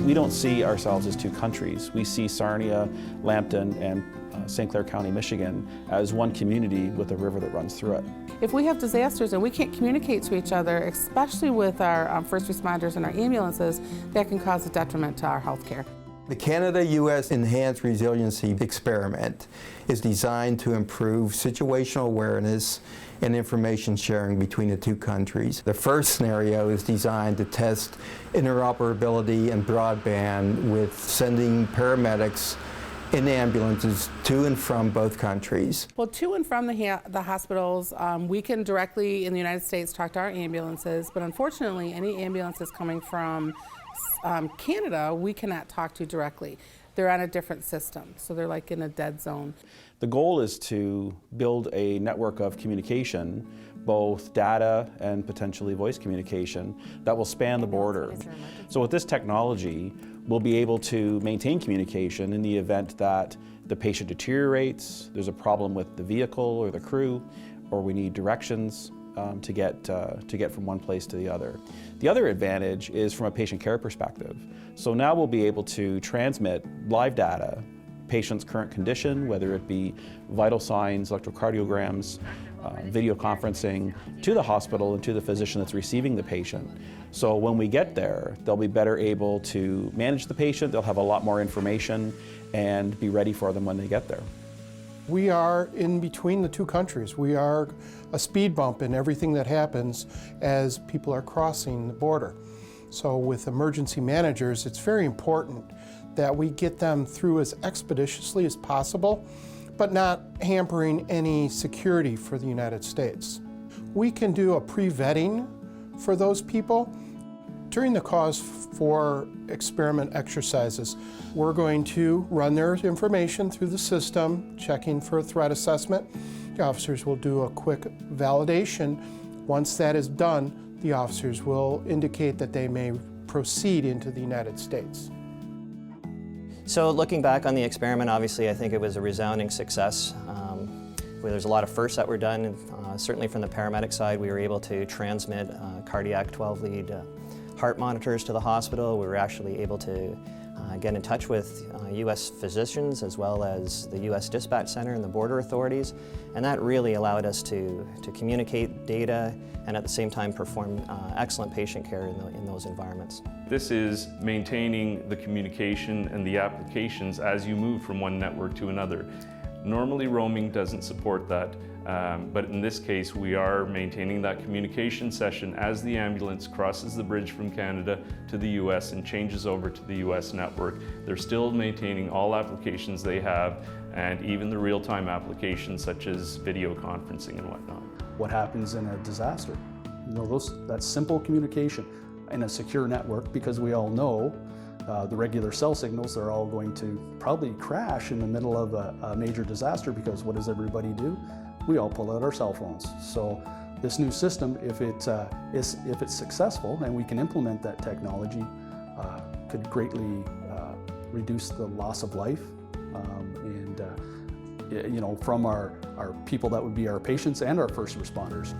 We don't see ourselves as two countries. We see Sarnia, Lambton, and St. Clair County, Michigan as one community with a river that runs through it. If we have disasters and we can't communicate to each other, especially with our first responders and our ambulances, that can cause a detriment to our health care. The Canada-U.S. Enhanced Resiliency Experiment is designed to improve situational awareness and information sharing between the two countries. The first scenario is designed to test interoperability and broadband with sending paramedics in ambulances to and from both countries. Well, to and from the hospitals, we can directly in the United States talk to our ambulances, but unfortunately any ambulances coming from Canada, we cannot talk to directly. They're on a different system, so they're like in a dead zone. The goal is to build a network of communication, both data and potentially voice communication, that will span the border. So with this technology, we'll be able to maintain communication in the event that the patient deteriorates, there's a problem with the vehicle or the crew, or we need directions to get from one place to the other. The other advantage is from a patient care perspective. So now we'll be able to transmit live data, patient's current condition, whether it be vital signs, electrocardiograms, video conferencing, to the hospital and to the physician that's receiving the patient. So when we get there, they'll be better able to manage the patient, they'll have a lot more information and be ready for them when they get there. We are in between the two countries. We are a speed bump in everything that happens as people are crossing the border. So with emergency managers, it's very important that we get them through as expeditiously as possible, but not hampering any security for the United States. We can do a pre-vetting for those people. During the cause for experiment exercises, we're going to run their information through the system, checking for a threat assessment. The officers will do a quick validation. Once that is done, the officers will indicate that they may proceed into the United States. So looking back on the experiment, obviously I think it was a resounding success. There's a lot of firsts that were done. Certainly from the paramedic side, we were able to transmit cardiac 12-lead heart monitors to the hospital. We were actually able to get in touch with U.S. physicians as well as the U.S. Dispatch Center and the border authorities, and that really allowed us to communicate data and at the same time perform excellent patient care in those environments. This is maintaining the communication and the applications as you move from one network to another. Normally roaming doesn't support that, but in this case we are maintaining that communication session as the ambulance crosses the bridge from Canada to the US and changes over to the US network. They're still maintaining all applications they have, and even the real-time applications such as video conferencing and whatnot. What happens in a disaster? You know, that simple communication in a secure network, because we all know the regular cell signals are all going to probably crash in the middle of a major disaster, because what does everybody do? We all pull out our cell phones. So this new system, if it's successful and we can implement that technology, could greatly reduce the loss of life and you know, from our people that would be our patients and our first responders.